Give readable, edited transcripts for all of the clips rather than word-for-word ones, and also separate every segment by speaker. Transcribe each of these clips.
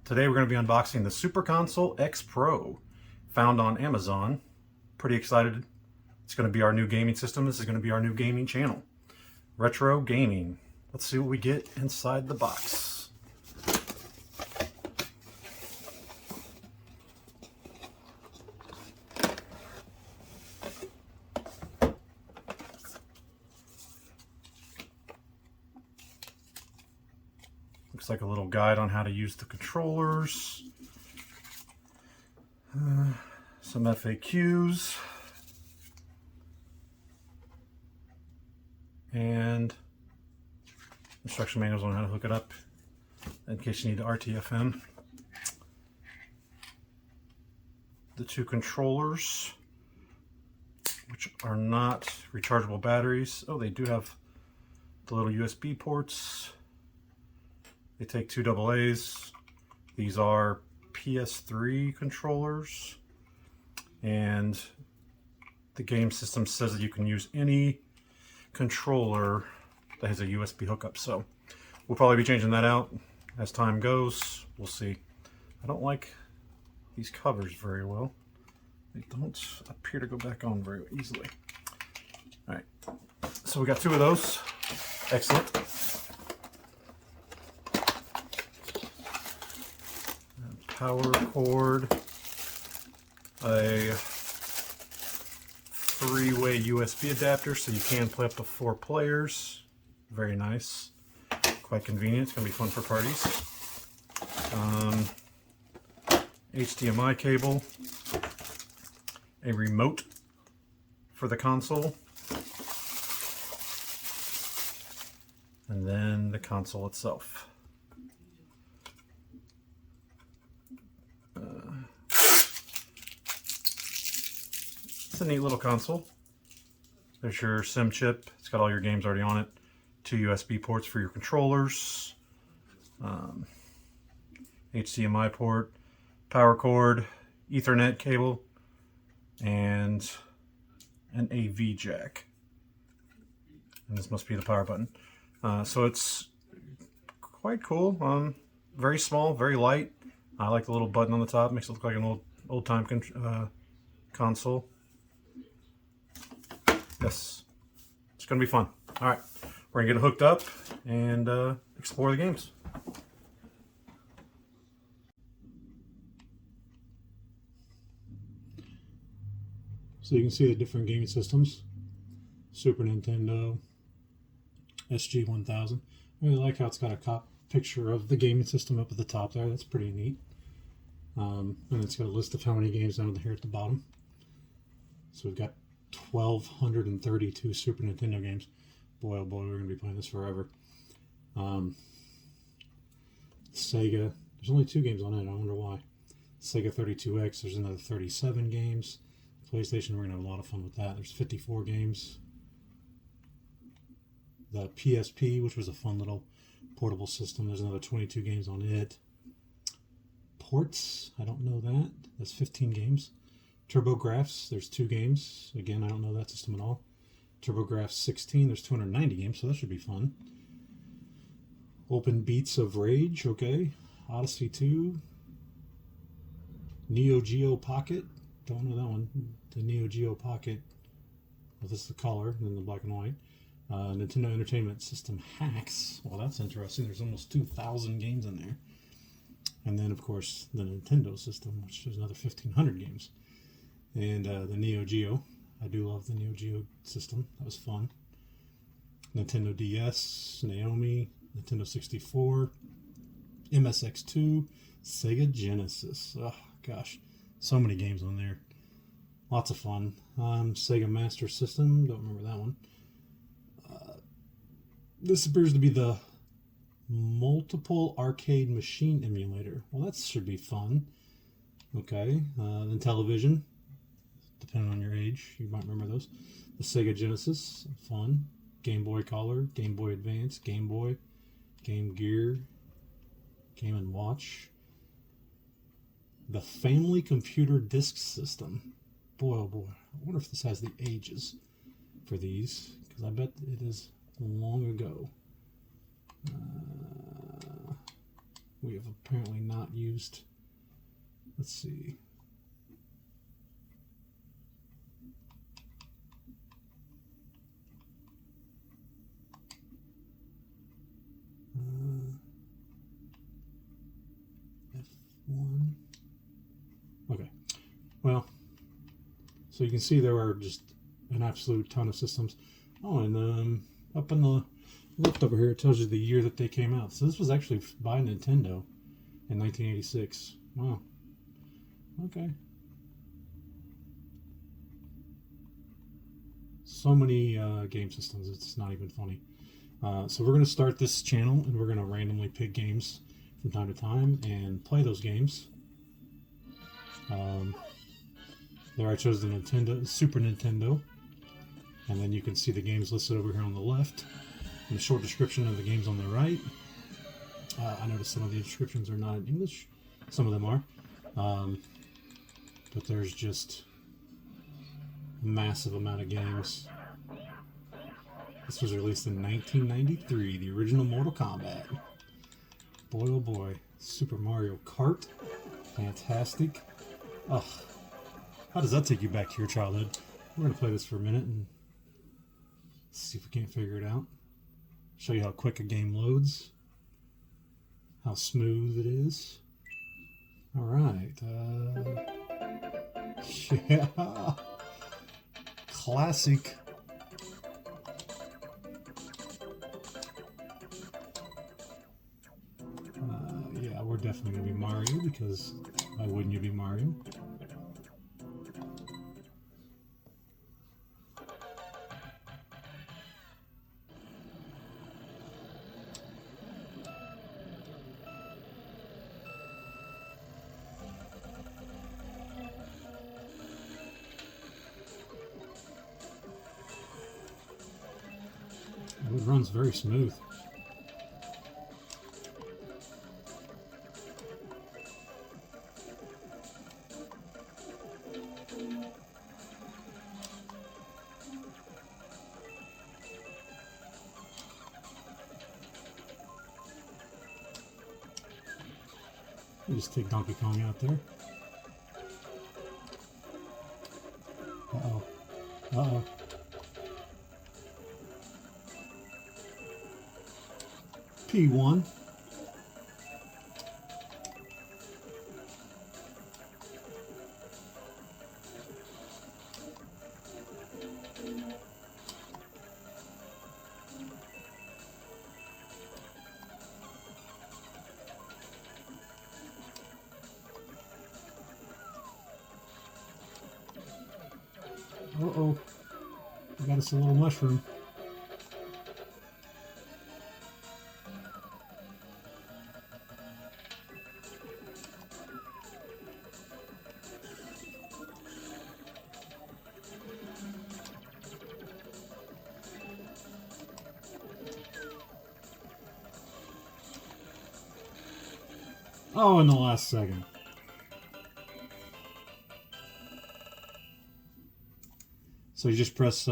Speaker 1: Today we're going to be unboxing the Super Console X Pro, found on Amazon. Pretty excited. It's going to be our new gaming system. This is going to be our new gaming channel. Retro Gaming. Let's see what we get inside the box. Looks like a little guide on how to use the controllers. Some FAQs. And instruction manuals on how to hook it up in case you need RTFM. The two controllers, which are not rechargeable batteries. Oh, they do have the little USB ports. They take two AA's. These are PS3 controllers. And the game system says that you can use any controller that has a USB hookup. So we'll probably be changing that out as time goes. We'll see. I don't like these covers very well. They don't appear to go back on very easily. All right. So we got two of those. Excellent. Power cord, a three-way USB adapter so you can play up to 4 players. Very nice. Quite convenient. It's going to be fun for parties. HDMI cable, a remote for the console, and then the console itself. It's a neat little console. There's your SIM chip. It's got all your games already on it. 2 USB ports for your controllers. HDMI port, power cord, Ethernet cable, and an AV jack. And this must be the power button. So it's quite cool. Very small, very light. I like the little button on the top. Makes it look like an old-time console. Yes, it's going to be fun. All right, we're going to get it hooked up and explore the games. So you can see the different gaming systems. Super Nintendo, SG-1000. I really like how it's got a picture of the gaming system up at the top there. That's pretty neat. And it's got a list of how many games down here at the bottom. So we've got 1,232 Super Nintendo games. Boy, oh boy, we're going to be playing this forever. Sega, there's only 2 games on it. I wonder why. Sega 32X, there's another 37 games. PlayStation, we're going to have a lot of fun with that. There's 54 games. The PSP, which was a fun little portable system, there's another 22 games on it. Ports, I don't know that. That's 15 games. TurboGrafx, there's 2 games. Again, I don't know that system at all. TurboGrafx 16, there's 290 games, so that should be fun. Open Beats of Rage, okay. Odyssey 2. Neo Geo Pocket, don't know that one. The Neo Geo Pocket, well, this is the color, and then the black and white. Nintendo Entertainment System Hacks, well, that's interesting. There's almost 2,000 games in there. And then, of course, the Nintendo system, which is another 1,500 games. And the Neo Geo. I do love the Neo Geo system. That was fun. Nintendo DS, Naomi, Nintendo 64, MSX2, Sega Genesis. Oh, gosh. So many games on there. Lots of fun. Sega Master System. Don't remember that one. This appears to be the multiple arcade machine emulator. Well, that should be fun. Okay. Then television. Depending on your age, you might remember those. The Sega Genesis, fun. Game Boy Color, Game Boy Advance, Game Boy, Game Gear, Game & Watch. The Family Computer Disk System. Boy, oh boy. I wonder if this has the ages for these, because I bet it is long ago. We
Speaker 2: we have apparently not used. Let's see. F1. Okay. Well, so you can see there are just an absolute ton of systems. Oh, and up on the left over here, it tells you the year that they came out. So this was actually by Nintendo in 1986. Wow. Okay. So many game systems, it's not even funny. So we're going to start this channel, and we're going to randomly pick games from time to time and play those games. There I chose the Super Nintendo, and then you can see the games listed over here on the left, and a short description of the games on the right. I noticed some of the descriptions are not in English. Some of them are. But there's just a massive amount of games. This was released in 1993, the original Mortal Kombat. Boy, oh boy. Super Mario Kart. Fantastic. Ugh. How does that take you back to your childhood? We're going to play this for a minute and see if we can't figure it out. Show you how quick a game loads. How smooth it is. Alright. Yeah. Classic. Yeah, we're definitely going to be Mario, because why wouldn't you be Mario? It runs very smooth. You just take Donkey Kong out there. Uh-oh. Uh-oh. P1. Uh-oh. We got us a little mushroom. Oh, in the last second. So you just press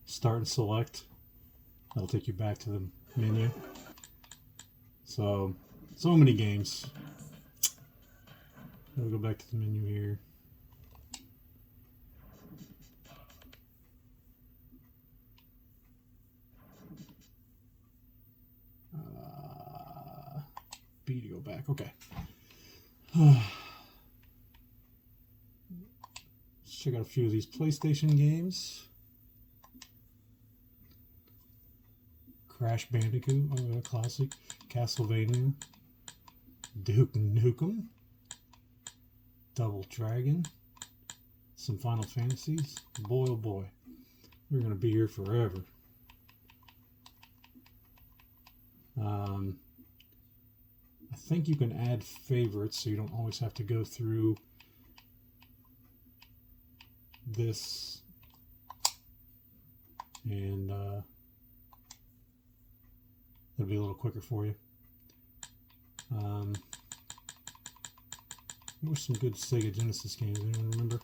Speaker 2: start and select. That'll take you back to the menu. So many games. We'll go back to the menu here. B to go back. Okay. Let's check out a few of these PlayStation games. Crash Bandicoot, classic. Castlevania. Duke Nukem. Double Dragon. Some Final Fantasies. Boy, oh boy. We're going to be here forever. I think you can add favorites, so you don't always have to go through this, and it'll be a little quicker for you. There were some good Sega Genesis games. Anyone remember?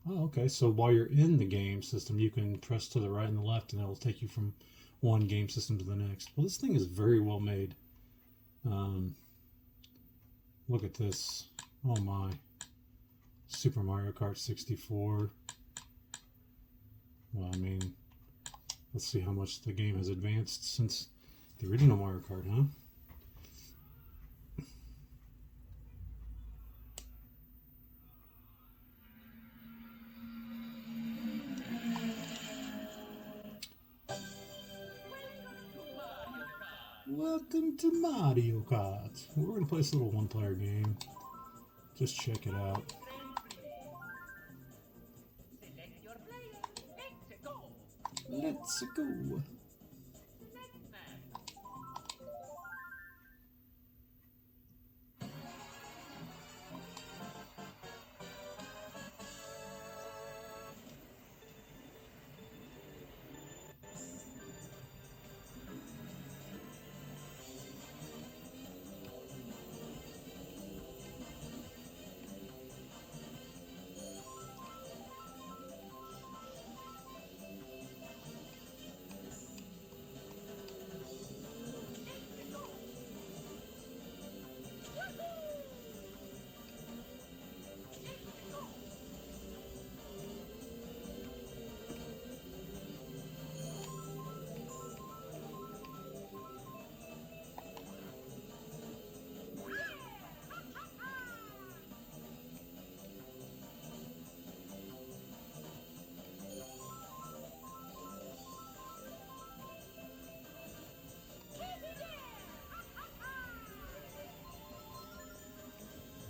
Speaker 2: Oh, okay. So while you're in the game system, you can press to the right and the left, and it'll take you from one game system to the next. Well, this thing is very well made. Look at this. Oh my. Super Mario Kart 64. Well, I mean, let's see how much the game has advanced since the original Mario Kart, huh? Welcome to Mario Kart. We're going to play this little one-player game. Just check it out. Let's go.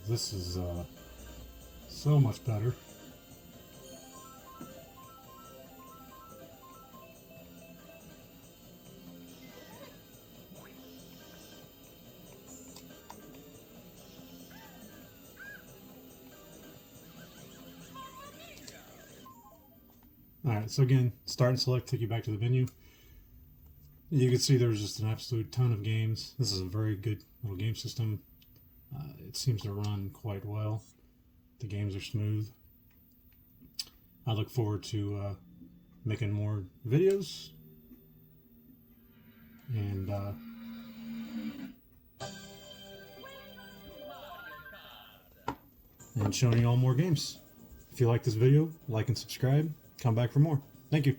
Speaker 2: This is so much better. Alright, so again, start and select, take you back to the menu. You can see there's just an absolute ton of games. This is a very good little game system. It seems to run quite well. The games are smooth. I look forward to making more videos and showing you all more games. If you like this video, like and subscribe. Come back for more. Thank you.